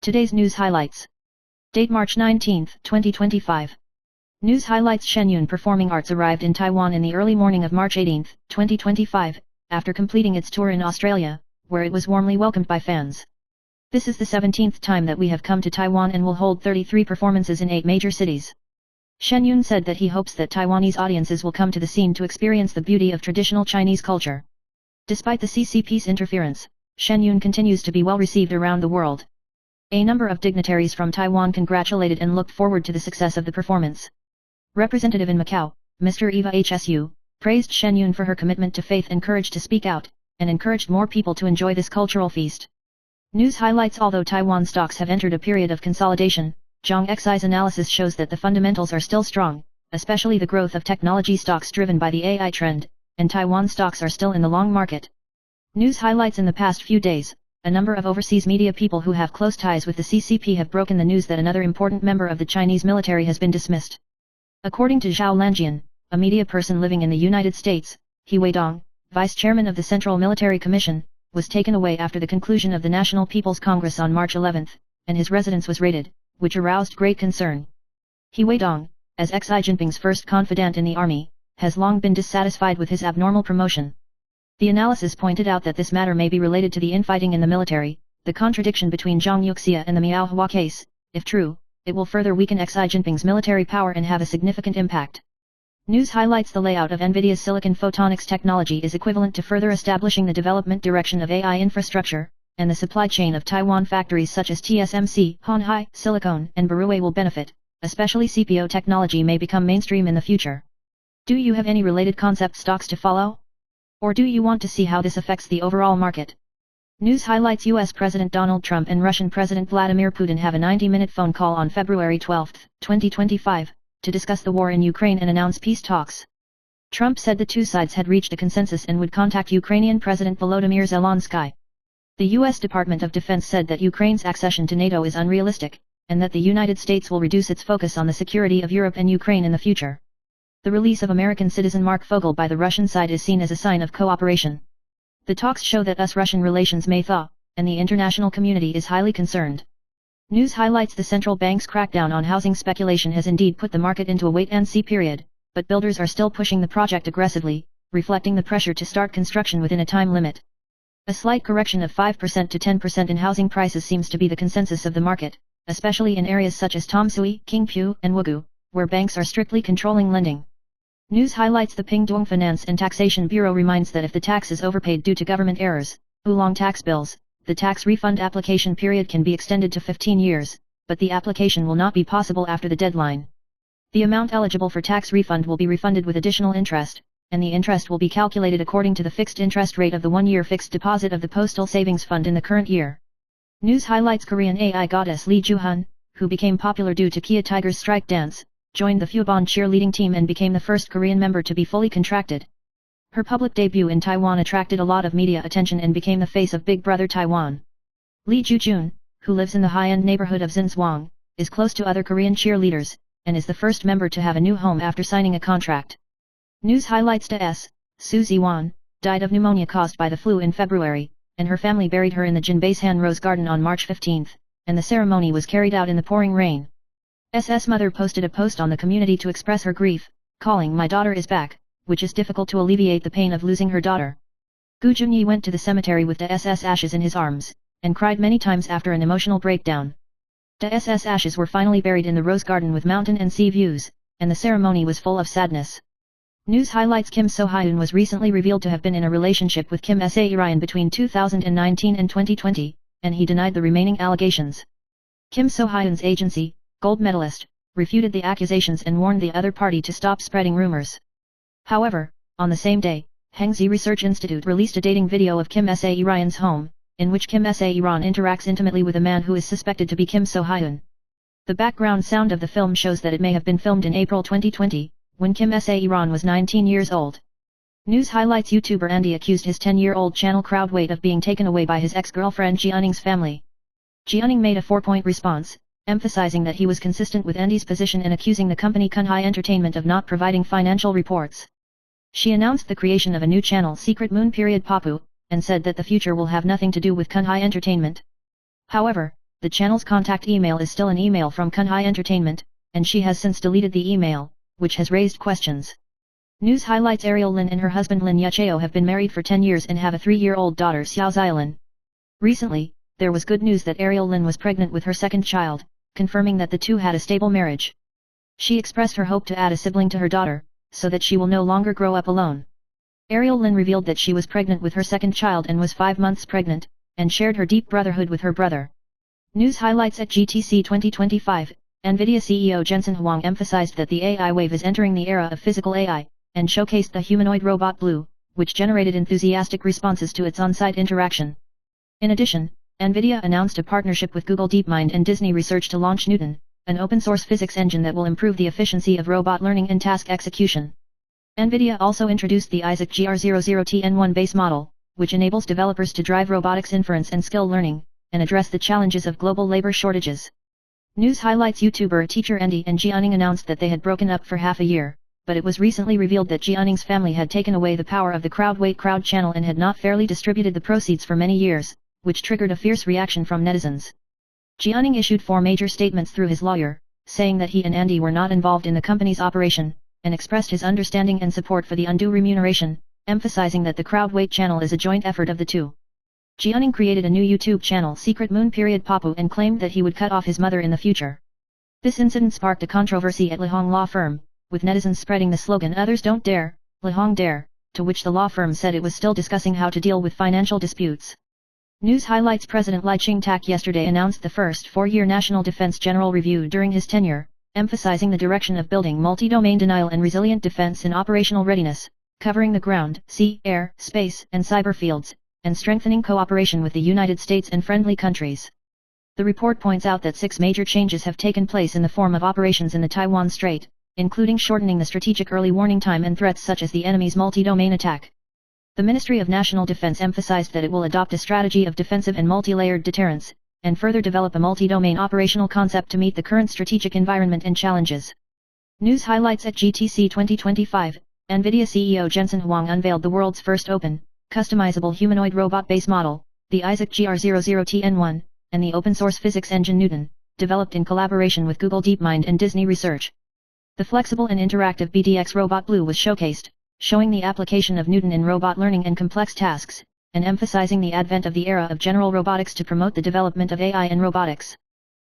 Today's news highlights. Date March 19, 2025. News highlights: Shenyun Performing Arts arrived in Taiwan in the early morning of March 18, 2025, after completing its tour in Australia, where it was warmly welcomed by fans. This is the 17th time that we have come to Taiwan and will hold 33 performances in 8 major cities. Shenyun said that he hopes that Taiwanese audiences will come to the scene to experience the beauty of traditional Chinese culture. Despite the CCP's interference, Shenyun continues to be well received around the world. A number of dignitaries from Taiwan congratulated and looked forward to the success of the performance. Representative in Macau, Mr. Eva Hsu, praised Shenyun for her commitment to faith and courage to speak out, and encouraged more people to enjoy this cultural feast. News highlights: although Taiwan stocks have entered a period of consolidation, Zhang Xi's analysis shows that the fundamentals are still strong, especially the growth of technology stocks driven by the AI trend, and Taiwan stocks are still in the long market. News highlights: in the past few days, a number of overseas media people who have close ties with the CCP have broken the news that another important member of the Chinese military has been dismissed. According to Zhao Lanjian, a media person living in the United States, He Weidong, vice chairman of the Central Military Commission, was taken away after the conclusion of the National People's Congress on March 11, and his residence was raided, which aroused great concern. He Weidong, as Xi Jinping's first confidant in the army, has long been dissatisfied with his abnormal promotion. The analysis pointed out that this matter may be related to the infighting in the military, the contradiction between Zhang Yuxia and the Miao Hua case. If true, it will further weaken Xi Jinping's military power and have a significant impact. News highlights: the layout of NVIDIA's silicon photonics technology is equivalent to further establishing the development direction of AI infrastructure, and the supply chain of Taiwan factories such as TSMC, Honhai, Silicon, and Berue will benefit, especially CPO technology may become mainstream in the future. Do you have any related concept stocks to follow? Or do you want to see how this affects the overall market? News highlights: US President Donald Trump and Russian President Vladimir Putin have a 90-minute phone call on February 12, 2025, to discuss the war in Ukraine and announce peace talks. Trump said the two sides had reached a consensus and would contact Ukrainian President Volodymyr Zelensky. The US Department of Defense said that Ukraine's accession to NATO is unrealistic, and that the United States will reduce its focus on the security of Europe and Ukraine in the future. The release of American citizen Mark Fogel by the Russian side is seen as a sign of cooperation. The talks show that US-Russian relations may thaw, and the international community is highly concerned. News highlights: the central bank's crackdown on housing speculation has indeed put the market into a wait-and-see period, but builders are still pushing the project aggressively, reflecting the pressure to start construction within a time limit. A slight correction of 5% to 10% in housing prices seems to be the consensus of the market, especially in areas such as Tomsui, Kingpu, and Wugu, where banks are strictly controlling lending. News highlights: the Pingdong Finance and Taxation Bureau reminds that if the tax is overpaid due to government errors, oolong tax bills, the tax refund application period can be extended to 15 years, but the application will not be possible after the deadline. The amount eligible for tax refund will be refunded with additional interest, and the interest will be calculated according to the fixed interest rate of the one-year fixed deposit of the Postal Savings Fund in the current year. News highlights: Korean AI goddess Lee Joo-hun, who became popular due to Kia Tiger's strike dance, joined the Fubon cheerleading team and became the first Korean member to be fully contracted. Her public debut in Taiwan attracted a lot of media attention and became the face of Big Brother Taiwan. Lee Joo-jun, who lives in the high-end neighborhood of Zinswang, is close to other Korean cheerleaders, and is the first member to have a new home after signing a contract. News highlights: Su Ziwan, died of pneumonia caused by the flu in February, and her family buried her in the Jinbaishan Rose Garden on March 15, and the ceremony was carried out in the pouring rain. SS mother posted a post on the community to express her grief, calling "My daughter is back," which is difficult to alleviate the pain of losing her daughter. Gu Junyi went to the cemetery with the SS ashes in his arms, and cried many times after an emotional breakdown. The SS ashes were finally buried in the Rose Garden with mountain and sea views, and the ceremony was full of sadness. News highlights: Kim So-hyun was recently revealed to have been in a relationship with Kim Se-ryan between 2019 and 2020, and he denied the remaining allegations. Kim So-hyun's agency, Gold Medalist, refuted the accusations and warned the other party to stop spreading rumors. However, on the same day, Hengzi Research Institute released a dating video of Kim Se-ryan's home, in which Kim Se-ryan interacts intimately with a man who is suspected to be Kim So-hyun. The background sound of the film shows that it may have been filmed in April 2020, when Kim Se-ryan was 19 years old. News highlights: YouTuber Andy accused his 10-year-old channel Crowdweight of being taken away by his ex-girlfriend Jianning's family. Jianning made a 4-point response, emphasizing that he was consistent with Andy's position and accusing the company Kunhai Entertainment of not providing financial reports. She announced the creation of a new channel, Secret Moon Papu, and said that the future will have nothing to do with Kunhai Entertainment. However, the channel's contact email is still an email from Kunhai Entertainment, and she has since deleted the email, which has raised questions. News highlights Ariel Lin and her husband Lin Yucheo have been married for 10 years and have a 3-year-old daughter Xiao Xiaolin. Recently, there was good news that Ariel Lin was pregnant with her second child, confirming that the two had a stable marriage. She expressed her hope to add a sibling to her daughter, so that she will no longer grow up alone. Ariel Lin revealed that she was pregnant with her second child and was 5 months pregnant, and shared her deep brotherhood with her brother. News highlights at GTC 2025, NVIDIA CEO Jensen Huang emphasized that the AI wave is entering the era of physical AI, and showcased the humanoid robot Blue, which generated enthusiastic responses to its on-site interaction. In addition, NVIDIA announced a partnership with Google DeepMind and Disney Research to launch Newton, an open-source physics engine that will improve the efficiency of robot learning and task execution. NVIDIA also introduced the Isaac GR00TN1 base model, which enables developers to drive robotics inference and skill learning, and address the challenges of global labor shortages. News highlights YouTuber teacher Andy and Jianing announced that they had broken up for half a year, but it was recently revealed that Jianing's family had taken away the power of the Crowd channel and had not fairly distributed the proceeds for many years, which triggered a fierce reaction from netizens. Jianing issued 4 major statements through his lawyer, saying that he and Andy were not involved in the company's operation, and expressed his understanding and support for the undue remuneration, emphasizing that the Crowd channel is a joint effort of the two. Jianing created a new YouTube channel Secret Moon Papu and claimed that he would cut off his mother in the future. This incident sparked a controversy at Lihong law firm, with netizens spreading the slogan "Others don't dare, Lihong dare," to which the law firm said it was still discussing how to deal with financial disputes. News highlights President Lai Ching-tak yesterday announced the first 4-year National Defense General Review during his tenure, emphasizing the direction of building multi-domain denial and resilient defense in operational readiness, covering the ground, sea, air, space, and cyber fields, and strengthening cooperation with the United States and friendly countries. The report points out that 6 major changes have taken place in the form of operations in the Taiwan Strait, including shortening the strategic early warning time and threats such as the enemy's multi-domain attack. The Ministry of National Defense emphasized that it will adopt a strategy of defensive and multi-layered deterrence, and further develop a multi-domain operational concept to meet the current strategic environment and challenges. News highlights at GTC 2025, NVIDIA CEO Jensen Huang unveiled the world's first open, customizable humanoid robot base model, the Isaac GR00TN1, and the open-source physics engine Newton, developed in collaboration with Google DeepMind and Disney Research. The flexible and interactive BDX robot Blue was showcased, showing the application of Newton in robot learning and complex tasks, and emphasizing the advent of the era of general robotics to promote the development of AI and robotics.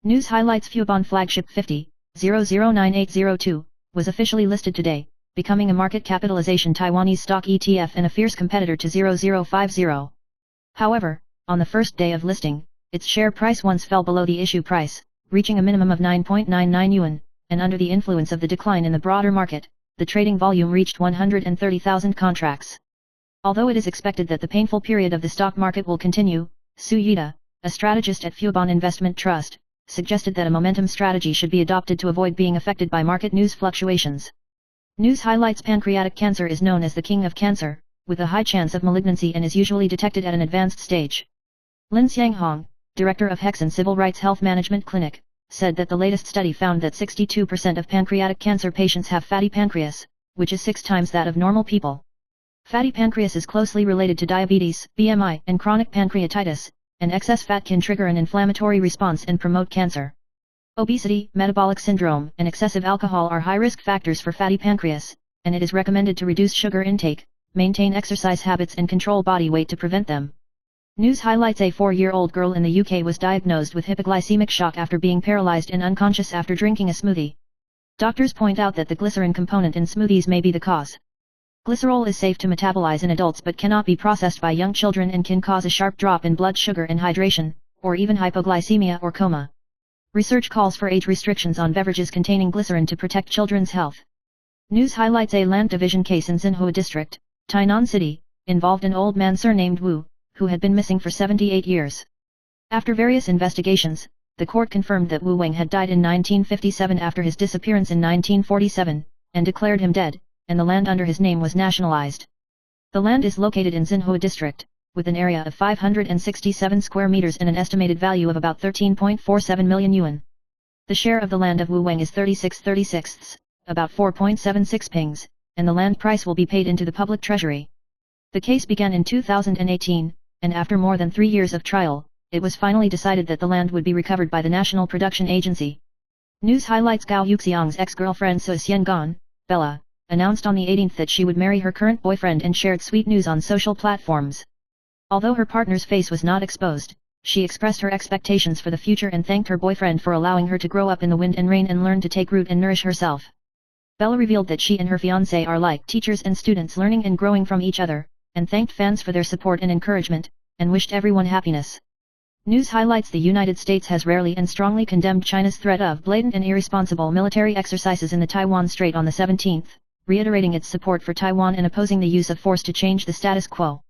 News highlights Fubon flagship 50-009802 was officially listed today, becoming a market capitalization Taiwanese stock ETF and a fierce competitor to 0050. However, on the first day of listing, its share price once fell below the issue price, reaching a minimum of 9.99 yuan, and under the influence of the decline in the broader market, the trading volume reached 130,000 contracts. Although it is expected that the painful period of the stock market will continue, Su Yida, a strategist at Fubon Investment Trust, suggested that a momentum strategy should be adopted to avoid being affected by market news fluctuations. News highlights pancreatic cancer is known as the king of cancer, with a high chance of malignancy and is usually detected at an advanced stage. Lin Xianghong, director of Hexen Civil Rights Health Management Clinic, said that the latest study found that 62% of pancreatic cancer patients have fatty pancreas, which is 6 times that of normal people. Fatty pancreas is closely related to diabetes, BMI, and chronic pancreatitis, and excess fat can trigger an inflammatory response and promote cancer. Obesity, metabolic syndrome, and excessive alcohol are high-risk factors for fatty pancreas, and it is recommended to reduce sugar intake, maintain exercise habits and control body weight to prevent them. News highlights a 4-year-old girl in the UK was diagnosed with hypoglycemic shock after being paralyzed and unconscious after drinking a smoothie. Doctors point out that the glycerin component in smoothies may be the cause. Glycerol is safe to metabolize in adults but cannot be processed by young children and can cause a sharp drop in blood sugar and hydration, or even hypoglycemia or coma. Research calls for age restrictions on beverages containing glycerin to protect children's health. News highlights a land division case in Xinhua District, Tainan City, involved an old man surnamed Wu, who had been missing for 78 years. After various investigations, the court confirmed that Wu Weng had died in 1957 after his disappearance in 1947, and declared him dead, and the land under his name was nationalized. The land is located in Xinhua District, with an area of 567 square meters and an estimated value of about 13.47 million yuan. The share of the land of Wu Weng is 36/36, about 4.76 pings, and the land price will be paid into the public treasury. The case began in 2018, and after more than 3 years of trial, it was finally decided that the land would be recovered by the National Production Agency. News highlights Gao Yuxiang's ex-girlfriend Su Xiangan, Bella, announced on the 18th that she would marry her current boyfriend and shared sweet news on social platforms. Although her partner's face was not exposed, she expressed her expectations for the future and thanked her boyfriend for allowing her to grow up in the wind and rain and learn to take root and nourish herself. Bella revealed that she and her fiancé are like teachers and students learning and growing from each other, and thanked fans for their support and encouragement, and wished everyone happiness. News highlights the United States has rarely and strongly condemned China's threat of blatant and irresponsible military exercises in the Taiwan Strait on the 17th, reiterating its support for Taiwan and opposing the use of force to change the status quo.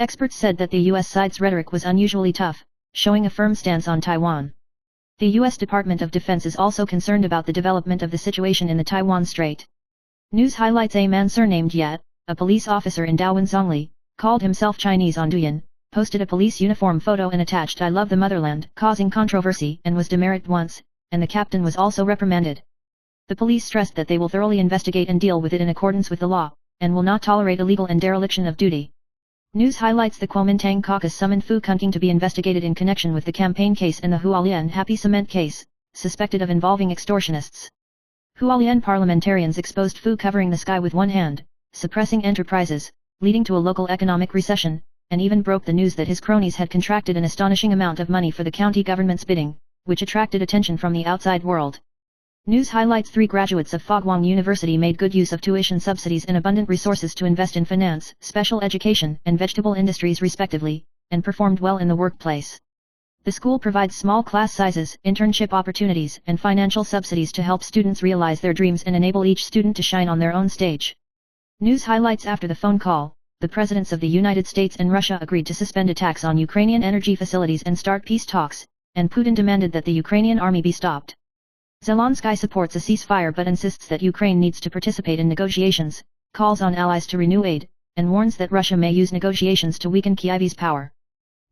Experts said that the U.S. side's rhetoric was unusually tough, showing a firm stance on Taiwan. The U.S. Department of Defense is also concerned about the development of the situation in the Taiwan Strait. News highlights a man surnamed Yat, a police officer in Dawan Zhongli, called himself Chinese on Douyin, posted a police uniform photo and attached "I love the motherland," causing controversy and was demerits once, and the captain was also reprimanded. The police stressed that they will thoroughly investigate and deal with it in accordance with the law, and will not tolerate illegal and dereliction of duty. News highlights the Kuomintang caucus summoned Fu Kunking to be investigated in connection with the campaign case and the Hualien Happy Cement case, suspected of involving extortionists. Hualien parliamentarians exposed Fu covering the sky with one hand, suppressing enterprises, leading to a local economic recession, and even broke the news that his cronies had contracted an astonishing amount of money for the county government's bidding, which attracted attention from the outside world. News highlights 3 graduates of Fogwang University made good use of tuition subsidies and abundant resources to invest in finance, special education, and vegetable industries respectively, and performed well in the workplace. The school provides small class sizes, internship opportunities, and financial subsidies to help students realize their dreams and enable each student to shine on their own stage. News highlights after the phone call, the presidents of the United States and Russia agreed to suspend attacks on Ukrainian energy facilities and start peace talks, and Putin demanded that the Ukrainian army be stopped. Zelensky supports a ceasefire but insists that Ukraine needs to participate in negotiations, calls on allies to renew aid, and warns that Russia may use negotiations to weaken Kyiv's power.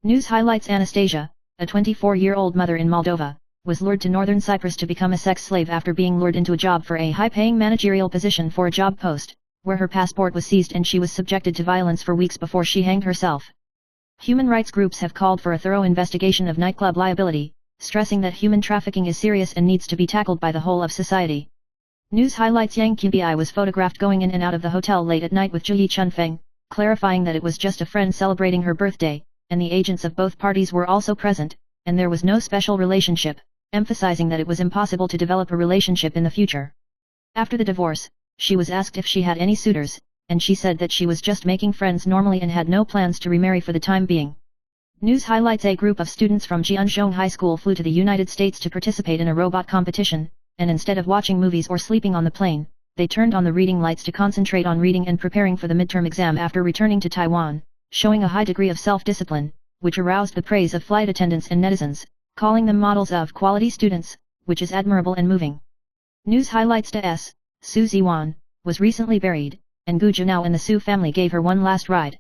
News highlights Anastasia, a 24-year-old mother in Moldova, was lured to northern Cyprus to become a sex slave after being lured into a job for a high-paying managerial position for a job post, where her passport was seized and she was subjected to violence for weeks before she hanged herself. Human rights groups have called for a thorough investigation of nightclub liability, stressing that human trafficking is serious and needs to be tackled by the whole of society. News highlights Yang Qbi was photographed going in and out of the hotel late at night with Zhu Chunfeng, clarifying that it was just a friend celebrating her birthday, and the agents of both parties were also present, and there was no special relationship, emphasizing that it was impossible to develop a relationship in the future. After the divorce, she was asked if she had any suitors, and she said that she was just making friends normally and had no plans to remarry for the time being. News highlights a group of students from Jianzhong High School flew to the United States to participate in a robot competition, and instead of watching movies or sleeping on the plane, they turned on the reading lights to concentrate on reading and preparing for the midterm exam after returning to Taiwan, showing a high degree of self-discipline, which aroused the praise of flight attendants and netizens, calling them models of quality students, which is admirable and moving. News highlights S. Su Ziwan was recently buried, and Gu Junao and the Su family gave her one last ride.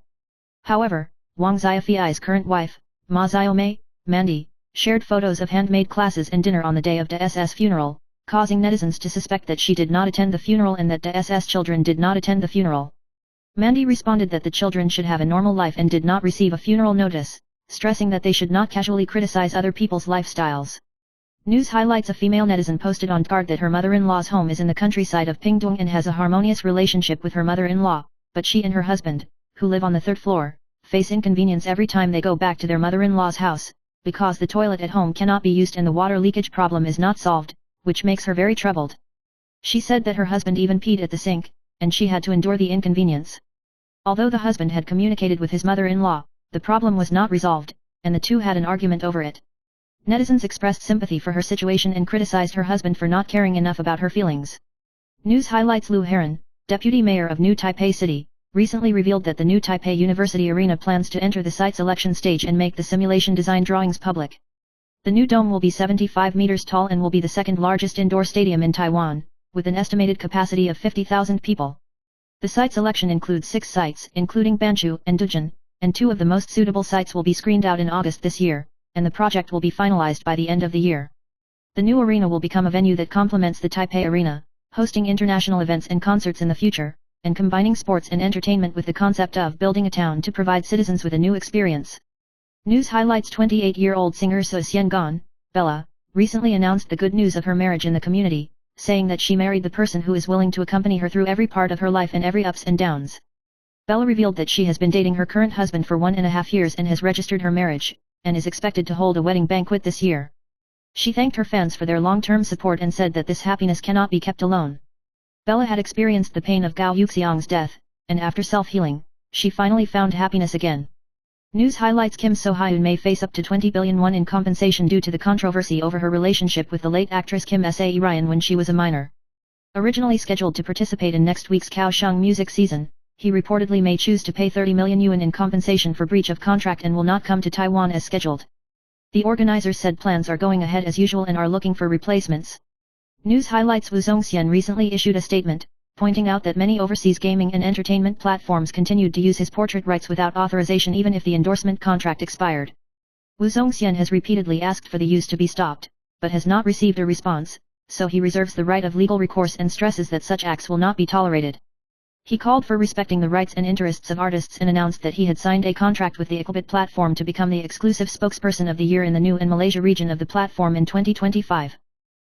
However, Wang Xiaofei's current wife, Ma Xiaomei, Mandy, shared photos of handmade classes and dinner on the day of D's funeral, causing netizens to suspect that she did not attend the funeral and that D's children did not attend the funeral. Mandy responded that the children should have a normal life and did not receive a funeral notice, stressing that they should not casually criticize other people's lifestyles. News highlights a female netizen posted on Twitter that her mother-in-law's home is in the countryside of Pingtung and has a harmonious relationship with her mother-in-law, but she and her husband, who live on the 3rd floor, face inconvenience every time they go back to their mother-in-law's house, because the toilet at home cannot be used and the water leakage problem is not solved, which makes her very troubled. She said that her husband even peed at the sink, and she had to endure the inconvenience. Although the husband had communicated with his mother-in-law, the problem was not resolved, and the two had an argument over it. Netizens expressed sympathy for her situation and criticized her husband for not caring enough about her feelings. News highlights Liu Heron, deputy mayor of New Taipei City, recently revealed that the New Taipei University Arena plans to enter the site selection stage and make the simulation design drawings public. The new dome will be 75 meters tall and will be the 2nd largest indoor stadium in Taiwan, with an estimated capacity of 50,000 people. The site selection includes 6 sites, including Banqiu and Dujin, and 2 of the most suitable sites will be screened out in August this year, and the project will be finalized by the end of the year. The new arena will become a venue that complements the Taipei Arena, hosting international events and concerts in the future, and combining sports and entertainment with the concept of building a town to provide citizens with a new experience. News highlights 28-year-old singer So Seung-gon, Bella, recently announced the good news of her marriage in the community, saying that she married the person who is willing to accompany her through every part of her life and every ups and downs. Bella revealed that she has been dating her current husband for 1.5 years and has registered her marriage, and is expected to hold a wedding banquet this year. She thanked her fans for their long-term support and said that this happiness cannot be kept alone. Bella had experienced the pain of Gao Yuxiang's death, and after self-healing, she finally found happiness again. News highlights Kim So-hyun may face up to 20 billion won in compensation due to the controversy over her relationship with the late actress Kim Se-ryan when she was a minor. Originally scheduled to participate in next week's Kaohsiung music season, he reportedly may choose to pay 30 million yuan in compensation for breach of contract and will not come to Taiwan as scheduled. The organizers said plans are going ahead as usual and are looking for replacements. News highlights Woo Zongxian recently issued a statement, pointing out that many overseas gaming and entertainment platforms continued to use his portrait rights without authorization even if the endorsement contract expired. Woo Zongxian has repeatedly asked for the use to be stopped, but has not received a response, so he reserves the right of legal recourse and stresses that such acts will not be tolerated. He called for respecting the rights and interests of artists and announced that he had signed a contract with the Equibit platform to become the exclusive spokesperson of the year in the New and Malaysia region of the platform in 2025.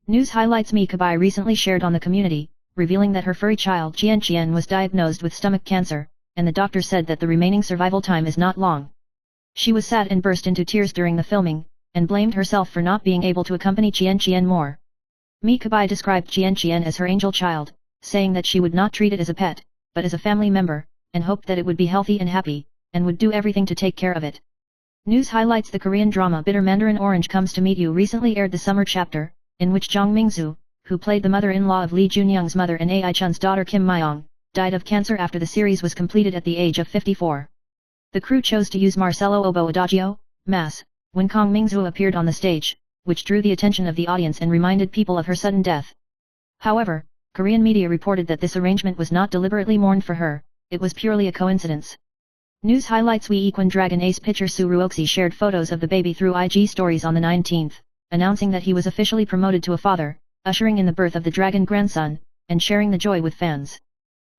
News highlights Mi Kabai recently shared on the community, revealing that her furry child Jian Qian was diagnosed with stomach cancer, and the doctor said that the remaining survival time is not long. She was sad and burst into tears during the filming, and blamed herself for not being able to accompany Jian Qian more. Mi Kabai described Jian Qian as her angel child, saying that she would not treat it as a pet, but as a family member, and hoped that it would be healthy and happy, and would do everything to take care of it. News highlights the Korean drama Bitter Mandarin Orange Comes to Meet You recently aired the summer chapter, in which Jong Mingzu, who played the mother-in-law of Lee Junyoung's mother and Ai Chun's daughter Kim Myong, died of cancer after the series was completed at the age of 54. The crew chose to use Marcelo Obo Adagio, Mass, when Kong Mingzu appeared on the stage, which drew the attention of the audience and reminded people of her sudden death. However, Korean media reported that this arrangement was not deliberately mourned for her, it was purely a coincidence. News highlights Wee Equan Dragon Ace pitcher Su Ruoxi shared photos of the baby through IG stories on the 19th, announcing that he was officially promoted to a father, ushering in the birth of the dragon grandson, and sharing the joy with fans.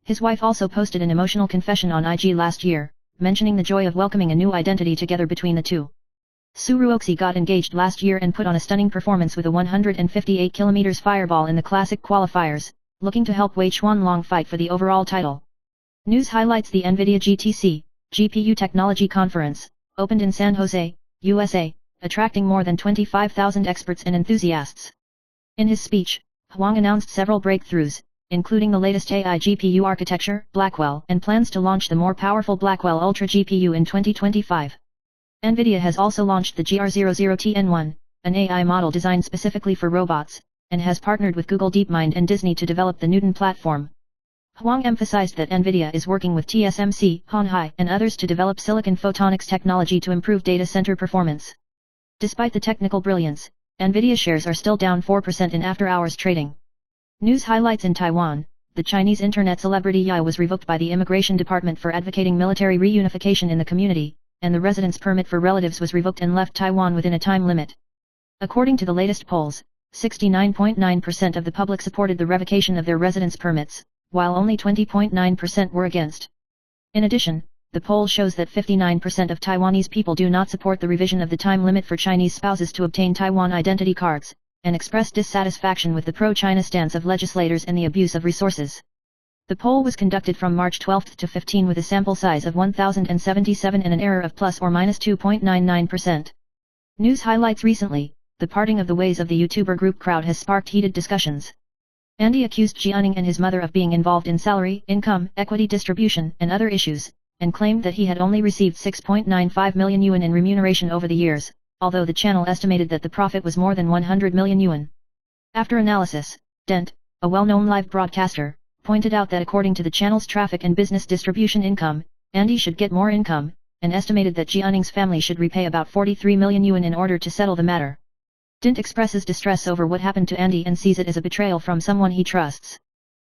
His wife also posted an emotional confession on IG last year, mentioning the joy of welcoming a new identity together between the two. Su Ruoxi got engaged last year and put on a stunning performance with a 158 km fireball in the classic qualifiers, looking to help Wei Chuanlong fight for the overall title. News highlights the NVIDIA GTC, GPU Technology Conference, opened in San Jose, USA, attracting more than 25,000 experts and enthusiasts. In his speech, Huang announced several breakthroughs, including the latest AI GPU architecture, Blackwell, and plans to launch the more powerful Blackwell Ultra GPU in 2025. NVIDIA has also launched the GR00TN1, an AI model designed specifically for robots, and has partnered with Google DeepMind and Disney to develop the Newton platform. Huang emphasized that NVIDIA is working with TSMC, Honhai, and others to develop silicon photonics technology to improve data center performance. Despite the technical brilliance, NVIDIA shares are still down 4% in after-hours trading. News highlights in Taiwan, the Chinese internet celebrity Yai was revoked by the Immigration Department for advocating military reunification in the community, and the residence permit for relatives was revoked and left Taiwan within a time limit. According to the latest polls, 69.9% of the public supported the revocation of their residence permits, while only 20.9% were against. In addition, the poll shows that 59% of Taiwanese people do not support the revision of the time limit for Chinese spouses to obtain Taiwan identity cards, and express dissatisfaction with the pro-China stance of legislators and the abuse of resources. The poll was conducted from March 12 to 15 with a sample size of 1,077 and an error of plus or minus 2.99%. News highlights recently, the parting of the ways of the YouTuber group crowd has sparked heated discussions. Andy accused Jianing and his mother of being involved in salary, income, equity distribution, and other issues, and claimed that he had only received 6.95 million yuan in remuneration over the years, although the channel estimated that the profit was more than 100 million yuan. After analysis, Dent, a well-known live broadcaster, pointed out that according to the channel's traffic and business distribution income, Andy should get more income, and estimated that Jianing's family should repay about 43 million yuan in order to settle the matter. Dent expresses distress over what happened to Andy and sees it as a betrayal from someone he trusts.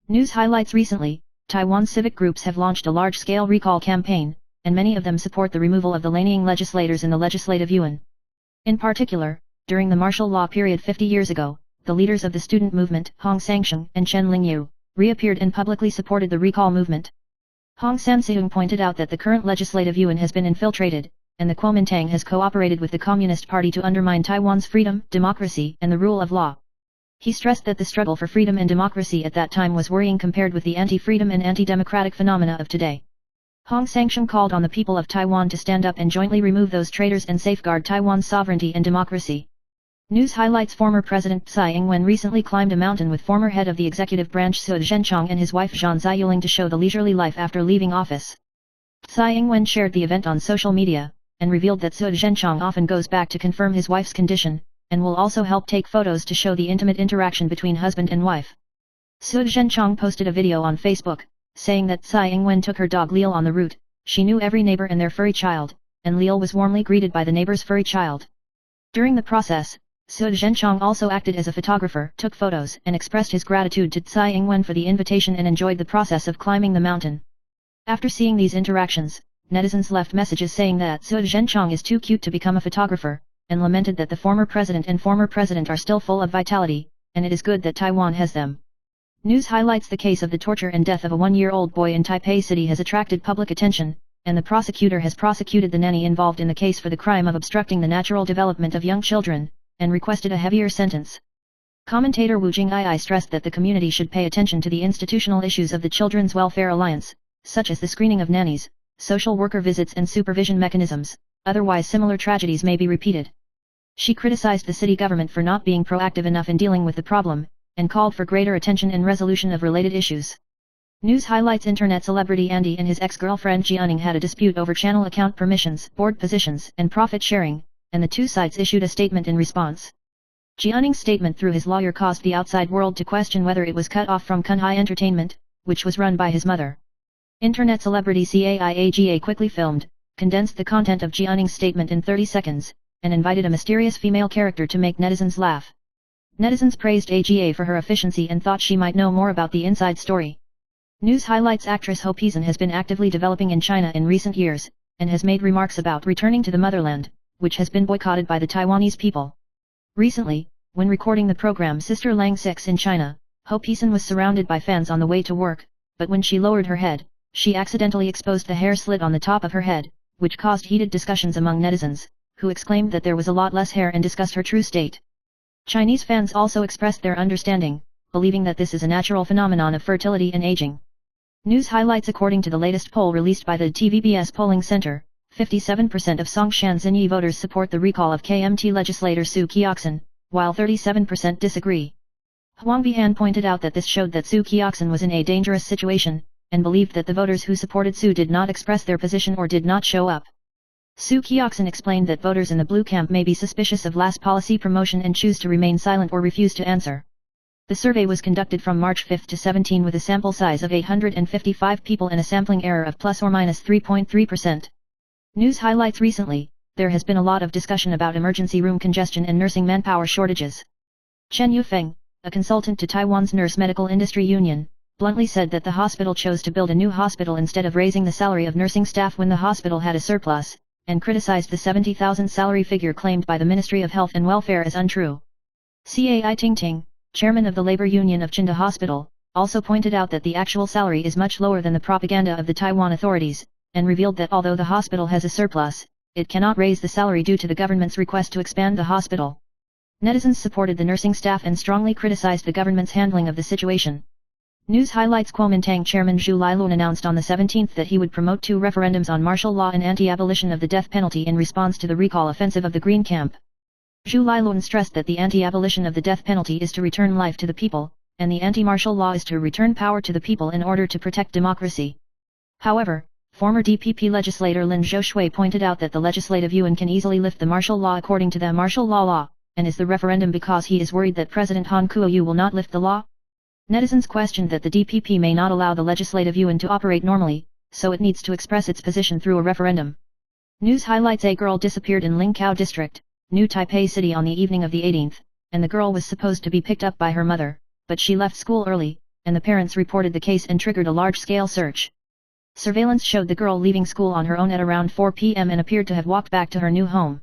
News highlights recently, Taiwan civic groups have launched a large-scale recall campaign, and many of them support the removal of the Lanying legislators in the Legislative Yuan. In particular, during the martial law period 50 years ago, the leaders of the student movement, Hong Sangsheng and Chen Lingyu, reappeared and publicly supported the recall movement. Hong Sanseung pointed out that the current Legislative Yuan has been infiltrated, and the Kuomintang has cooperated with the Communist Party to undermine Taiwan's freedom, democracy, and the rule of law. He stressed that the struggle for freedom and democracy at that time was worrying compared with the anti-freedom and anti-democratic phenomena of today. Hong Xiangsheng called on the people of Taiwan to stand up and jointly remove those traitors and safeguard Taiwan's sovereignty and democracy. News highlights former President Tsai Ing-wen recently climbed a mountain with former head of the executive branch Su Zhenchong and his wife Zhang Ziyuling to show the leisurely life after leaving office. Tsai Ing-wen shared the event on social media, and revealed that Su Zhenchong often goes back to confirm his wife's condition, and will also help take photos to show the intimate interaction between husband and wife. Su Zhenchong posted a video on Facebook, saying that Tsai Ing-wen took her dog Leal on the route. She knew every neighbor and their furry child, and Leal was warmly greeted by the neighbor's furry child. During the process, Su Zhenchong also acted as a photographer, took photos, and expressed his gratitude to Tsai Ing-wen for the invitation and enjoyed the process of climbing the mountain. After seeing these interactions, netizens left messages saying that Su Zhenchong is too cute to become a photographer, and lamented that the former president are still full of vitality, and it is good that Taiwan has them. News highlights the case of the torture and death of a 1-year-old boy in Taipei City has attracted public attention, and the prosecutor has prosecuted the nanny involved in the case for the crime of obstructing the natural development of young children, and requested a heavier sentence. Commentator Wu Jing'ai stressed that the community should pay attention to the institutional issues of the Children's Welfare Alliance, such as the screening of nannies, social worker visits and supervision mechanisms, otherwise similar tragedies may be repeated. She criticized the city government for not being proactive enough in dealing with the problem, and called for greater attention and resolution of related issues. News highlights internet celebrity Andy and his ex-girlfriend Jianing had a dispute over channel account permissions, board positions, and profit sharing, and the two sides issued a statement in response. Jianing's statement through his lawyer caused the outside world to question whether it was cut off from Kunhai Entertainment, which was run by his mother. Internet celebrity Caiaga quickly filmed, condensed the content of Jianing's statement in 30 seconds, and invited a mysterious female character to make netizens laugh. Netizens praised AGA for her efficiency and thought she might know more about the inside story. News highlights actress Ho Pizan has been actively developing in China in recent years, and has made remarks about returning to the motherland, which has been boycotted by the Taiwanese people. Recently, when recording the program Sister Lang 6 in China, Ho Pizan was surrounded by fans on the way to work, but when she lowered her head, she accidentally exposed the hair slit on the top of her head, which caused heated discussions among netizens, who exclaimed that there was a lot less hair and discussed her true state. Chinese fans also expressed their understanding, believing that this is a natural phenomenon of fertility and aging. News highlights according to the latest poll released by the TVBS Polling Center, 57% of Songshan Xinyi voters support the recall of KMT legislator Su Qiaxin, while 37% disagree. Huang Bihan pointed out that this showed that Su Qiaxin was in a dangerous situation, and believed that the voters who supported Su did not express their position or did not show up. Su Qiaxin explained that voters in the blue camp may be suspicious of last policy promotion and choose to remain silent or refuse to answer. The survey was conducted from March 5 to 17 with a sample size of 855 people and a sampling error of plus or minus 3.3%. News highlights recently, there has been a lot of discussion about emergency room congestion and nursing manpower shortages. Chen Yufeng, a consultant to Taiwan's Nurse Medical Industry Union, bluntly said that the hospital chose to build a new hospital instead of raising the salary of nursing staff when the hospital had a surplus, and criticized the 70,000 salary figure claimed by the Ministry of Health and Welfare as untrue. Cai Tingting, chairman of the labor union of Chinda Hospital, also pointed out that the actual salary is much lower than the propaganda of the Taiwan authorities, and revealed that although the hospital has a surplus, it cannot raise the salary due to the government's request to expand the hospital. Netizens supported the nursing staff and strongly criticized the government's handling of the situation. News highlights Kuomintang chairman Zhu Liluan announced on the 17th that he would promote 2 referendums on martial law and anti-abolition of the death penalty in response to the recall offensive of the Green Camp. Zhu Liluan stressed that the anti-abolition of the death penalty is to return life to the people, and the anti-martial law is to return power to the people in order to protect democracy. However, former DPP legislator Lin Zhoushui pointed out that the Legislative Yuan can easily lift the martial law according to the martial law, and is the referendum because he is worried that President Han Kuo-yu will not lift the law? Netizens questioned that the DPP may not allow the Legislative Yuan to operate normally, so it needs to express its position through a referendum. News highlights a girl disappeared in Lingkou District, New Taipei City on the evening of the 18th, and the girl was supposed to be picked up by her mother, but she left school early, and the parents reported the case and triggered a large-scale search. Surveillance showed the girl leaving school on her own at around 4 p.m. and appeared to have walked back to her new home.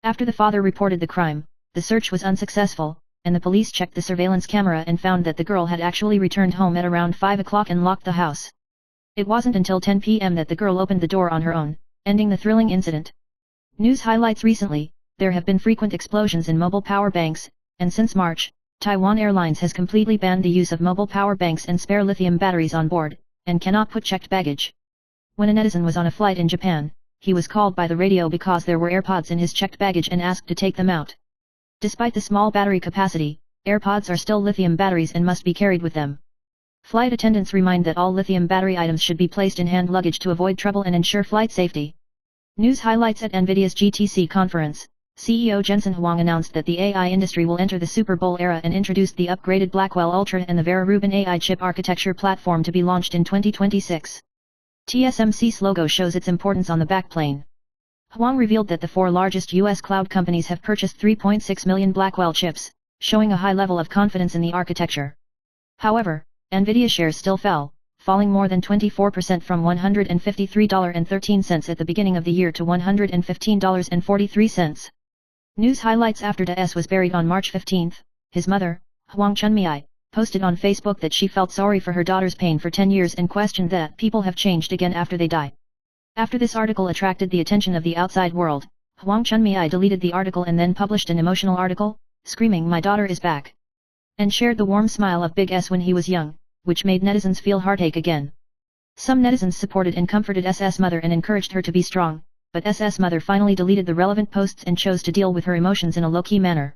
After the father reported the crime, the search was unsuccessful, and the police checked the surveillance camera and found that the girl had actually returned home at around 5 o'clock and locked the house. It wasn't until 10 p.m. that the girl opened the door on her own, ending the thrilling incident. News highlights: recently, there have been frequent explosions in mobile power banks, and since March, Taiwan Airlines has completely banned the use of mobile power banks and spare lithium batteries on board, and cannot put checked baggage. When a netizen was on a flight in Japan, he was called by the radio because there were AirPods in his checked baggage and asked to take them out. Despite the small battery capacity, AirPods are still lithium batteries and must be carried with them. Flight attendants remind that all lithium battery items should be placed in hand luggage to avoid trouble and ensure flight safety. News highlights: at NVIDIA's GTC conference, CEO Jensen Huang announced that the AI industry will enter the Super Bowl era and introduced the upgraded Blackwell Ultra and the Vera Rubin AI chip architecture platform to be launched in 2026. TSMC's logo shows its importance on the backplane. Huang revealed that the 4 largest U.S. cloud companies have purchased 3.6 million Blackwell chips, showing a high level of confidence in the architecture. However, NVIDIA shares still fell, falling more than 24% from $153.13 at the beginning of the year to $115.43. News highlights: after Da-S was buried on March 15, his mother, Huang Chunmei, posted on Facebook that she felt sorry for her daughter's pain for 10 years and questioned that people have changed again after they die. After this article attracted the attention of the outside world, Huang Chunmei deleted the article and then published an emotional article, screaming, "My daughter is back," and shared the warm smile of Big S when he was young, which made netizens feel heartache again. Some netizens supported and comforted SS mother and encouraged her to be strong, but SS mother finally deleted the relevant posts and chose to deal with her emotions in a low-key manner.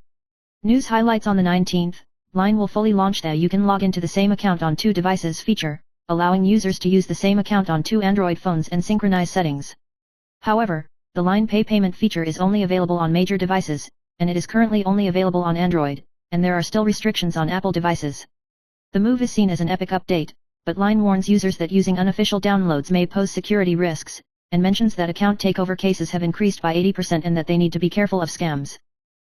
News highlights: on the 19th, Line will fully launch the "You can log into the same account on 2 devices" feature, allowing users to use the same account on 2 Android phones and synchronize settings. However, the Line Pay payment feature is only available on major devices, and it is currently only available on Android, and there are still restrictions on Apple devices. The move is seen as an epic update, but Line warns users that using unofficial downloads may pose security risks, and mentions that account takeover cases have increased by 80% and that they need to be careful of scams.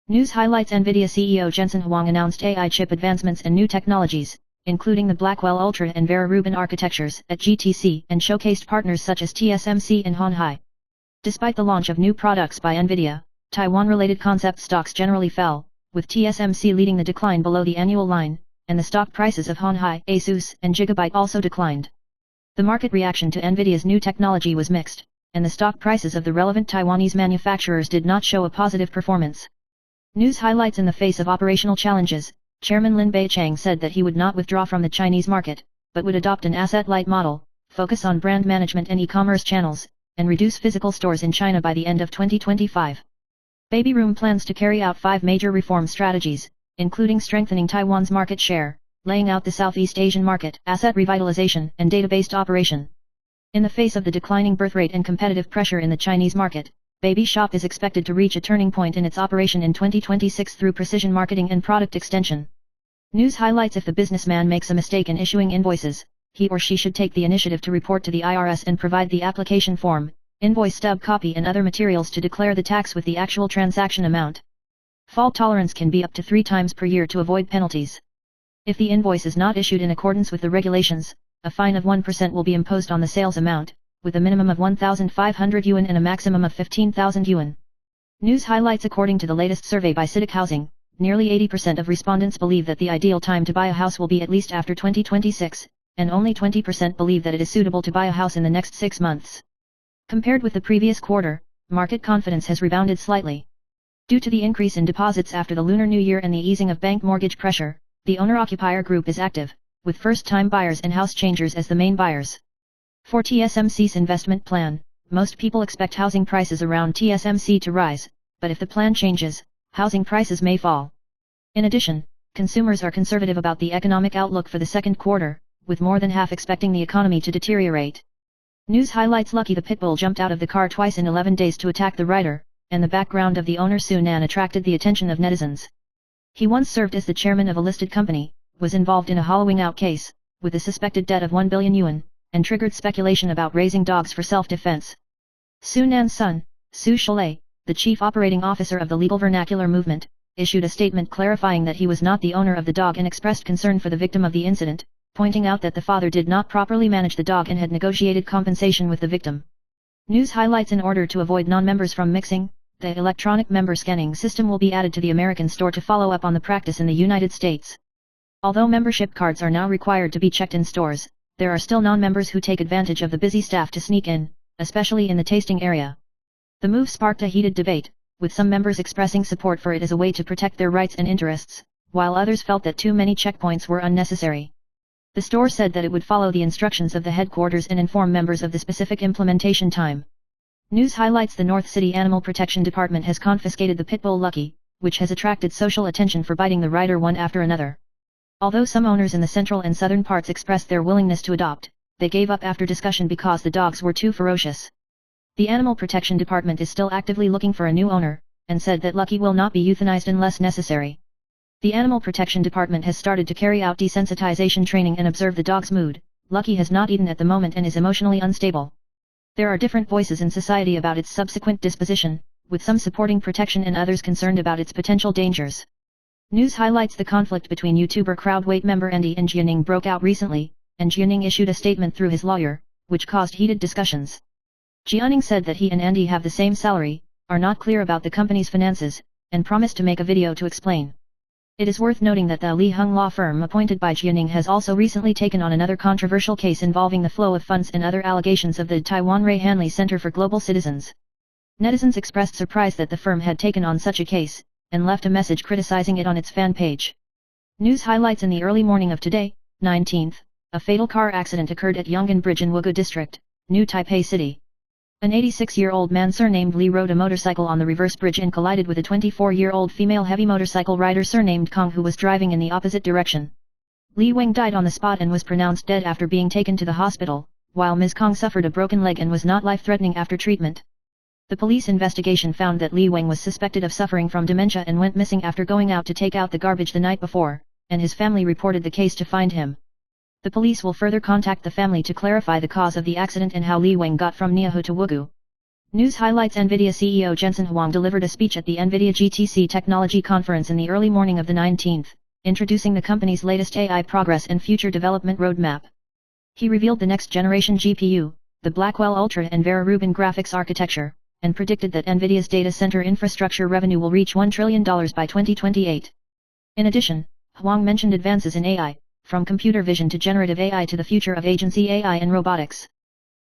News highlights: NVIDIA CEO Jensen Huang announced AI chip advancements and new technologies, including the Blackwell Ultra and Vera Rubin architectures, at GTC and showcased partners such as TSMC and Honhai. Despite the launch of new products by NVIDIA, Taiwan-related concept stocks generally fell, with TSMC leading the decline below the annual line, and the stock prices of Honhai, Asus, and Gigabyte also declined. The market reaction to NVIDIA's new technology was mixed, and the stock prices of the relevant Taiwanese manufacturers did not show a positive performance. News highlights: in the face of operational challenges, Chairman Lin Beichang said that he would not withdraw from the Chinese market, but would adopt an asset-light model, focus on brand management and e-commerce channels, and reduce physical stores in China by the end of 2025. Baby Room plans to carry out 5 major reform strategies, including strengthening Taiwan's market share, laying out the Southeast Asian market, asset revitalization, and data-based operation. In the face of the declining birth rate and competitive pressure in the Chinese market, Baby Shop is expected to reach a turning point in its operation in 2026 through precision marketing and product extension. News highlights: if the businessman makes a mistake in issuing invoices, he or she should take the initiative to report to the IRS and provide the application form, invoice stub copy and other materials to declare the tax with the actual transaction amount. Fault tolerance can be up to 3 times per year to avoid penalties. If the invoice is not issued in accordance with the regulations, a fine of 1% will be imposed on the sales amount, with a minimum of 1,500 yuan and a maximum of 15,000 yuan. News highlights: according to the latest survey by CITIC Housing, nearly 80% of respondents believe that the ideal time to buy a house will be at least after 2026, and only 20% believe that it is suitable to buy a house in the next 6 months. Compared with the previous quarter, market confidence has rebounded slightly. Due to the increase in deposits after the Lunar New Year and the easing of bank mortgage pressure, the owner-occupier group is active, with first-time buyers and house changers as the main buyers. For TSMC's investment plan, most people expect housing prices around TSMC to rise, but if the plan changes, housing prices may fall. In addition, consumers are conservative about the economic outlook for the second quarter, with more than half expecting the economy to deteriorate. News highlights: Lucky the Pitbull jumped out of the car twice in 11 days to attack the rider, and the background of the owner Su Nan attracted the attention of netizens. He once served as the chairman of a listed company, was involved in a hollowing out case, with a suspected debt of 1 billion yuan, and triggered speculation about raising dogs for self-defense. Su Nan's son, Su Shalay, the chief operating officer of the legal vernacular movement, issued a statement clarifying that he was not the owner of the dog and expressed concern for the victim of the incident, pointing out that the father did not properly manage the dog and had negotiated compensation with the victim. News highlights: in order to avoid non-members from mixing, the electronic member scanning system will be added to the American store to follow up on the practice in the United States. Although membership cards are now required to be checked in stores, there are still non-members who take advantage of the busy staff to sneak in, especially in the tasting area. The move sparked a heated debate, with some members expressing support for it as a way to protect their rights and interests, while others felt that too many checkpoints were unnecessary. The store said that it would follow the instructions of the headquarters and inform members of the specific implementation time. News highlights: the North City Animal Protection Department has confiscated the pit bull Lucky, which has attracted social attention for biting the rider one after another. Although some owners in the central and southern parts expressed their willingness to adopt, they gave up after discussion because the dogs were too ferocious. The Animal Protection Department is still actively looking for a new owner, and said that Lucky will not be euthanized unless necessary. The Animal Protection Department has started to carry out desensitization training and observe the dog's mood. Lucky has not eaten at the moment and is emotionally unstable. There are different voices in society about its subsequent disposition, with some supporting protection and others concerned about its potential dangers. News highlights: the conflict between YouTuber Crowdweight member Andy and Jianing broke out recently, and Jianing issued a statement through his lawyer, which caused heated discussions. Jianing said that he and Andy have the same salary, are not clear about the company's finances, and promised to make a video to explain. It is worth noting that the Li Hung law firm appointed by Jianing has also recently taken on another controversial case involving the flow of funds and other allegations of the Taiwan Ray Hanley Center for Global Citizens. Netizens expressed surprise that the firm had taken on such a case, and left a message criticizing it on its fan page. News highlights: in the early morning of today, 19th, a fatal car accident occurred at Yonggan Bridge in Wugu District, New Taipei City. An 86-year-old man surnamed Li rode a motorcycle on the reverse bridge and collided with a 24-year-old female heavy motorcycle rider surnamed Kong who was driving in the opposite direction. Li Weng died on the spot and was pronounced dead after being taken to the hospital, while Ms. Kong suffered a broken leg and was not life-threatening after treatment. The police investigation found that Li Weng was suspected of suffering from dementia and went missing after going out to take out the garbage the night before, and his family reported the case to find him. The police will further contact the family to clarify the cause of the accident and how Li Weng got from Niahu to Wugu. News highlights: NVIDIA CEO Jensen Huang delivered a speech at the NVIDIA GTC Technology Conference in the early morning of the 19th, introducing the company's latest AI progress and future development roadmap. He revealed the next-generation GPU, the Blackwell Ultra and Vera Rubin graphics architecture, and predicted that NVIDIA's data center infrastructure revenue will reach $1 trillion by 2028. In addition, Huang mentioned advances in AI, from computer vision to generative AI to the future of agency AI and robotics.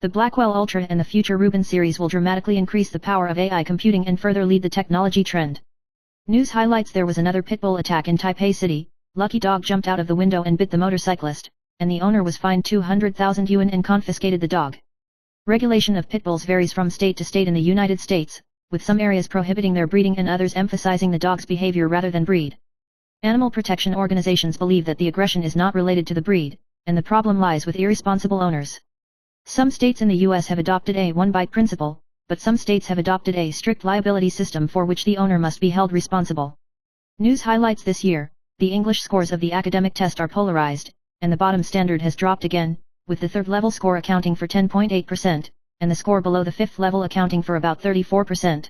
The Blackwell Ultra and the future Rubin series will dramatically increase the power of AI computing and further lead the technology trend. News highlights: there was another pit bull attack in Taipei City. Lucky dog jumped out of the window and bit the motorcyclist, and the owner was fined 200,000 yuan and confiscated the dog. Regulation of pit bulls varies from state to state in the United States, with some areas prohibiting their breeding and others emphasizing the dog's behavior rather than breed. Animal protection organizations believe that the aggression is not related to the breed, and the problem lies with irresponsible owners. Some states in the U.S. have adopted a one-bite principle, but some states have adopted a strict liability system for which the owner must be held responsible. News highlights: this year, the English scores of the academic test are polarized, and the bottom standard has dropped again, with the third-level score accounting for 10.8%, and the score below the fifth level accounting for about 34%.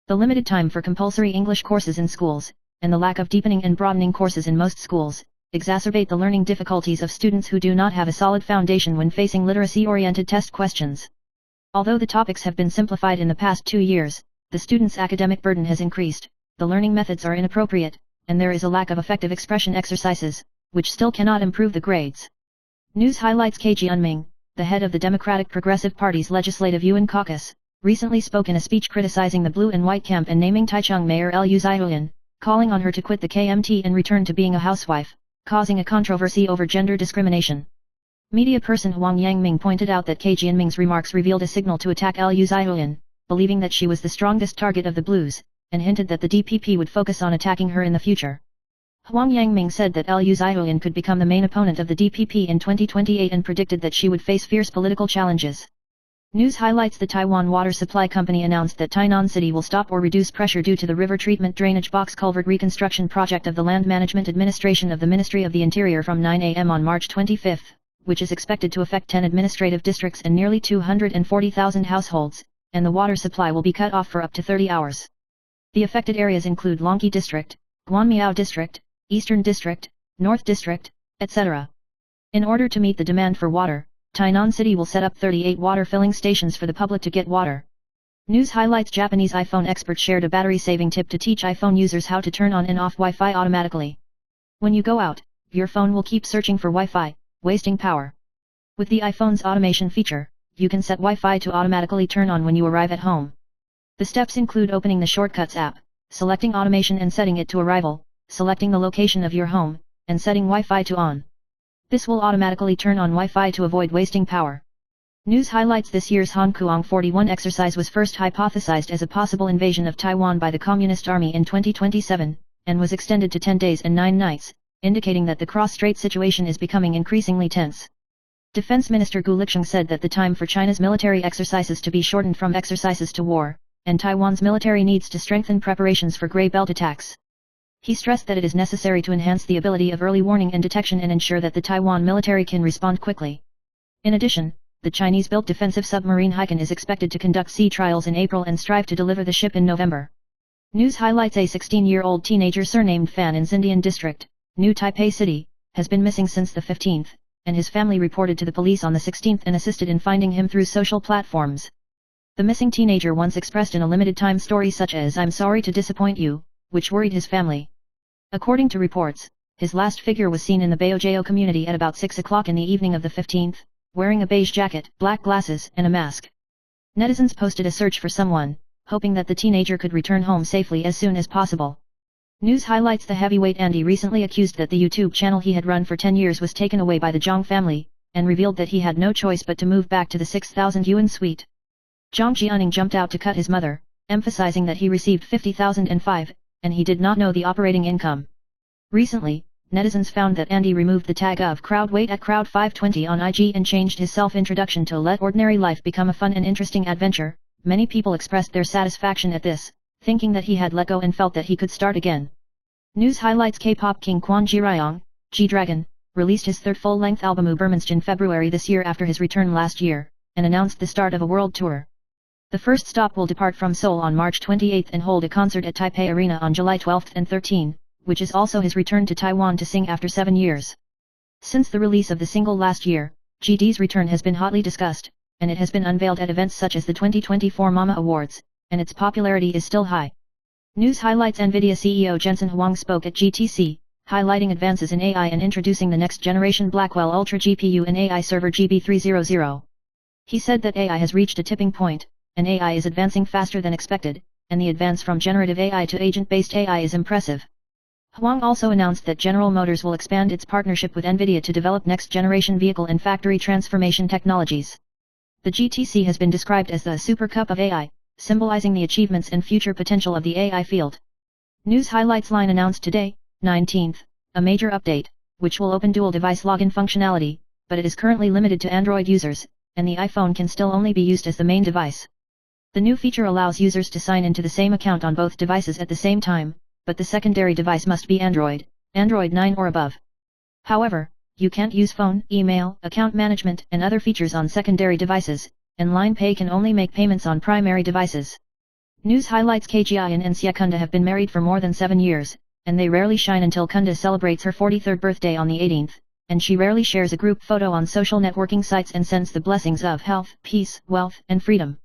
The limited time for compulsory English courses in schools, and the lack of deepening and broadening courses in most schools, exacerbate the learning difficulties of students who do not have a solid foundation when facing literacy-oriented test questions. Although the topics have been simplified in the past 2 years, the students' academic burden has increased, the learning methods are inappropriate, and there is a lack of effective expression exercises, which still cannot improve the grades. News highlights: Ke Jianming, the head of the Democratic Progressive Party's Legislative Yuan Caucus, recently spoke in a speech criticizing the Blue and White camp and naming Taichung Mayor Liu Zaihulian, calling on her to quit the KMT and return to being a housewife, causing a controversy over gender discrimination. Media person Huang Yangming pointed out that Ke Jianming's remarks revealed a signal to attack Liu Zaihulian, believing that she was the strongest target of the Blues, and hinted that the DPP would focus on attacking her in the future. Huang Yangming said that Liu Zaihulian could become the main opponent of the DPP in 2028 and predicted that she would face fierce political challenges. News highlights: the Taiwan Water Supply Company announced that Tainan City will stop or reduce pressure due to the river treatment drainage box culvert reconstruction project of the Land Management Administration of the Ministry of the Interior from 9 a.m. on March 25, which is expected to affect 10 administrative districts and nearly 240,000 households, and the water supply will be cut off for up to 30 hours. The affected areas include Longqi District, Guanmiao District, Eastern District, North District, etc. In order to meet the demand for water, Tainan City will set up 38 water filling stations for the public to get water. News highlights: Japanese iPhone expert shared a battery-saving tip to teach iPhone users how to turn on and off Wi-Fi automatically. When you go out, your phone will keep searching for Wi-Fi, wasting power. With the iPhone's automation feature, you can set Wi-Fi to automatically turn on when you arrive at home. The steps include opening the Shortcuts app, selecting automation and setting it to arrival, selecting the location of your home, and setting Wi-Fi to on. This will automatically turn on Wi-Fi to avoid wasting power. News highlights: this year's Hongkuang 41 exercise was first hypothesized as a possible invasion of Taiwan by the Communist Army in 2027, and was extended to 10 days and 9 nights, indicating that the cross-strait situation is becoming increasingly tense. Defense Minister Gu Liqiang said that the time for China's military exercises to be shortened from exercises to war, and Taiwan's military needs to strengthen preparations for Grey Belt attacks. He stressed that it is necessary to enhance the ability of early warning and detection and ensure that the Taiwan military can respond quickly. In addition, the Chinese-built defensive submarine Haiken is expected to conduct sea trials in April and strive to deliver the ship in November. News highlights: a 16-year-old teenager surnamed Fan in Xindian District, New Taipei City, has been missing since the 15th, and his family reported to the police on the 16th and assisted in finding him through social platforms. The missing teenager once expressed in a limited-time story such as "I'm sorry to disappoint you," which worried his family. According to reports, his last figure was seen in the Baojao community at about 6 o'clock in the evening of the 15th, wearing a beige jacket, black glasses, and a mask. Netizens posted a search for someone, hoping that the teenager could return home safely as soon as possible. News highlights: the heavyweight Andy recently accused that the YouTube channel he had run for 10 years was taken away by the Zhang family, and revealed that he had no choice but to move back to the 6,000 yuan suite. Zhang Jianing jumped out to cut his mother, emphasizing that he received 50,005, and he did not know the operating income. Recently, netizens found that Andy removed the tag of Crowdweight at Crowd520 on IG and changed his self-introduction to "Let ordinary life become a fun and interesting adventure." Many people expressed their satisfaction at this, thinking that he had let go and felt that he could start again. News highlights: K-pop king Kwon Ji-ryong, G-Dragon, released his third full-length album Ubermensch in February this year after his return last year, and announced the start of a world tour. The first stop will depart from Seoul on March 28 and hold a concert at Taipei Arena on July 12 and 13, which is also his return to Taiwan to sing after 7 years. Since the release of the single last year, GD's return has been hotly discussed, and it has been unveiled at events such as the 2024 Mama Awards, and its popularity is still high. News highlights: NVIDIA CEO Jensen Huang spoke at GTC, highlighting advances in AI and introducing the next-generation Blackwell Ultra GPU and AI server GB300. He said that AI has reached a tipping point, and AI is advancing faster than expected, and the advance from generative AI to agent-based AI is impressive. Huang also announced that General Motors will expand its partnership with NVIDIA to develop next-generation vehicle and factory transformation technologies. The GTC has been described as the Super Cup of AI, symbolizing the achievements and future potential of the AI field. News highlights: Line announced today, 19th, a major update, which will open dual-device login functionality, but it is currently limited to Android users, and the iPhone can still only be used as the main device. The new feature allows users to sign into the same account on both devices at the same time, but the secondary device must be Android 9 or above. However, you can't use phone, email, account management, and other features on secondary devices, and Line Pay can only make payments on primary devices. News highlights: KGIN and Siakunda have been married for more than 7 years, and they rarely shine until Kunda celebrates her 43rd birthday on the 18th, and she rarely shares a group photo on social networking sites and sends the blessings of health, peace, wealth, and freedom.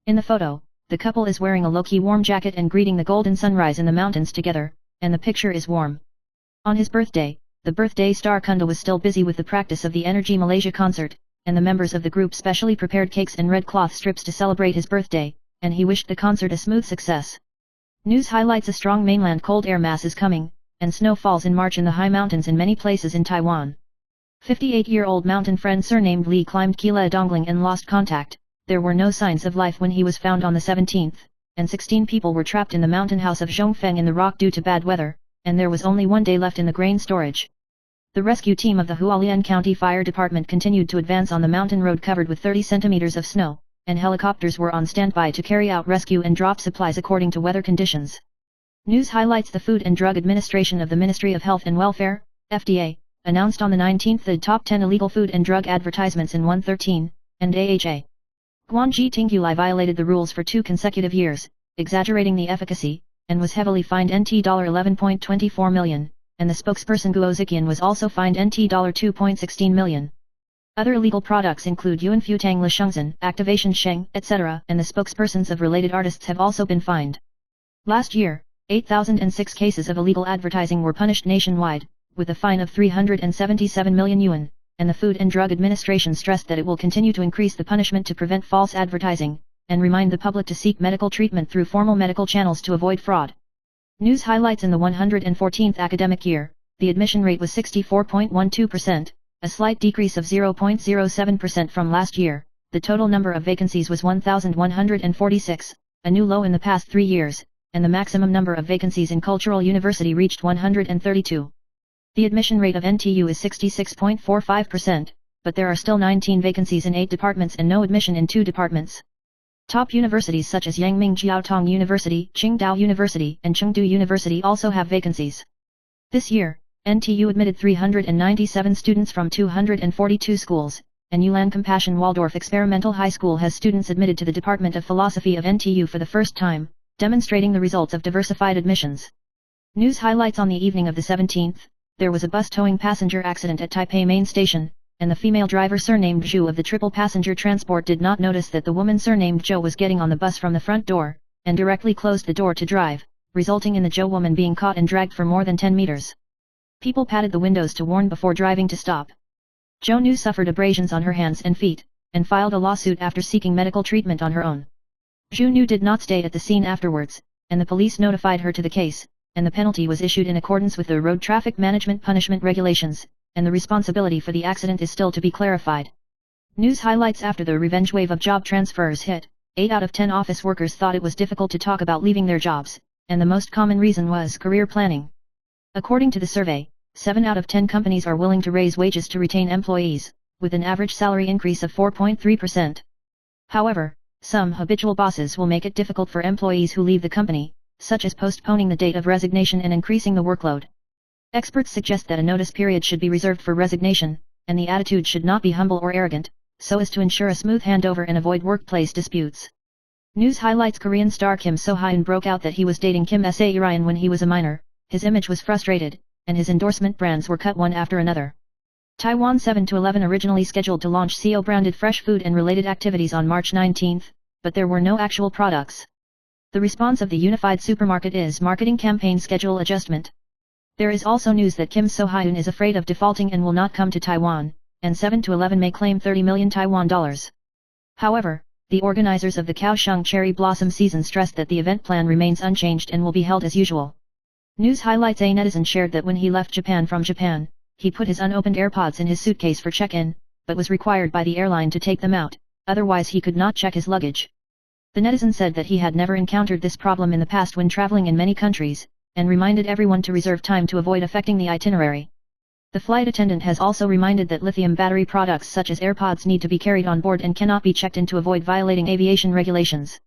In the photo, the couple is wearing a low-key warm jacket and greeting the golden sunrise in the mountains together, and the picture is warm. On his birthday, the birthday star Kunda was still busy with the practice of the Energy Malaysia concert, and the members of the group specially prepared cakes and red cloth strips to celebrate his birthday, and he wished the concert a smooth success. News highlights: a strong mainland cold air mass is coming, and snow falls in March in the high mountains in many places in Taiwan. 58-year-old mountain friend surnamed Li climbed Kila Dongling and lost contact. There were no signs of life when he was found on the 17th, and 16 people were trapped in the mountain house of Zhongfeng in the rock due to bad weather, and there was only 1 day left in the grain storage. The rescue team of the Hualien County Fire Department continued to advance on the mountain road covered with 30 centimeters of snow, and helicopters were on standby to carry out rescue and drop supplies according to weather conditions. News highlights: the Food and Drug Administration of the Ministry of Health and Welfare, FDA, announced on the 19th the top 10 illegal food and drug advertisements in 113, and AHA. Guangji Tinggulai violated the rules for 2 consecutive years, exaggerating the efficacy, and was heavily fined NT $11.24 million, and the spokesperson Guo Ziqian was also fined NT $2.16 million. Other illegal products include Yuan Futang Le Shengzhen, Activation Sheng, etc., and the spokespersons of related artists have also been fined. Last year, 8,006 cases of illegal advertising were punished nationwide, with a fine of 377 million yuan. And the Food and Drug Administration stressed that it will continue to increase the punishment to prevent false advertising, and remind the public to seek medical treatment through formal medical channels to avoid fraud. News highlights: in the 114th academic year, the admission rate was 64.12%, a slight decrease of 0.07% from last year. The total number of vacancies was 1,146, a new low in the past 3 years, and the maximum number of vacancies in Cultural University reached 132. The admission rate of NTU is 66.45%, but there are still 19 vacancies in 8 departments and no admission in 2 departments. Top universities such as Yangming Jiaotong University, Qingdao University, and Chengdu University also have vacancies. This year, NTU admitted 397 students from 242 schools, and Yulan Compassion Waldorf Experimental High School has students admitted to the Department of Philosophy of NTU for the first time, demonstrating the results of diversified admissions. News highlights: on the evening of the 17th, there was a bus towing passenger accident at Taipei Main Station, and the female driver surnamed Zhu of the triple passenger transport did not notice that the woman surnamed Zhou was getting on the bus from the front door, and directly closed the door to drive, resulting in the Zhou woman being caught and dragged for more than 10 meters. People patted the windows to warn before driving to stop. Zhou Nu suffered abrasions on her hands and feet, and filed a lawsuit after seeking medical treatment on her own. Zhu Nu did not stay at the scene afterwards, and the police notified her to the case, and the penalty was issued in accordance with the Road Traffic Management Punishment Regulations, and the responsibility for the accident is still to be clarified. News highlights: after the revenge wave of job transfers hit, 8 out of 10 office workers thought it was difficult to talk about leaving their jobs, and the most common reason was career planning. According to the survey, 7 out of 10 companies are willing to raise wages to retain employees, with an average salary increase of 4.3%. However, some habitual bosses will make it difficult for employees who leave the company, such as postponing the date of resignation and increasing the workload. Experts suggest that a notice period should be reserved for resignation, and the attitude should not be humble or arrogant, so as to ensure a smooth handover and avoid workplace disputes. News highlights: Korean star Kim So-hyun broke out that he was dating Kim Sa-ryan when he was a minor. His image was frustrated, and his endorsement brands were cut one after another. Taiwan 7-Eleven originally scheduled to launch CO-branded fresh food and related activities on March 19, but there were no actual products. The response of the unified supermarket is marketing campaign schedule adjustment. There is also news that Kim So-hyun is afraid of defaulting and will not come to Taiwan, and 7-Eleven may claim 30 million Taiwan dollars. However, the organizers of the Kaohsiung Cherry Blossom season stressed that the event plan remains unchanged and will be held as usual. News highlights: a netizen shared that when he left Japan from Japan, he put his unopened AirPods in his suitcase for check-in, but was required by the airline to take them out, otherwise he could not check his luggage. The netizen said that he had never encountered this problem in the past when traveling in many countries, and reminded everyone to reserve time to avoid affecting the itinerary. The flight attendant has also reminded that lithium battery products such as AirPods need to be carried on board and cannot be checked in to avoid violating aviation regulations.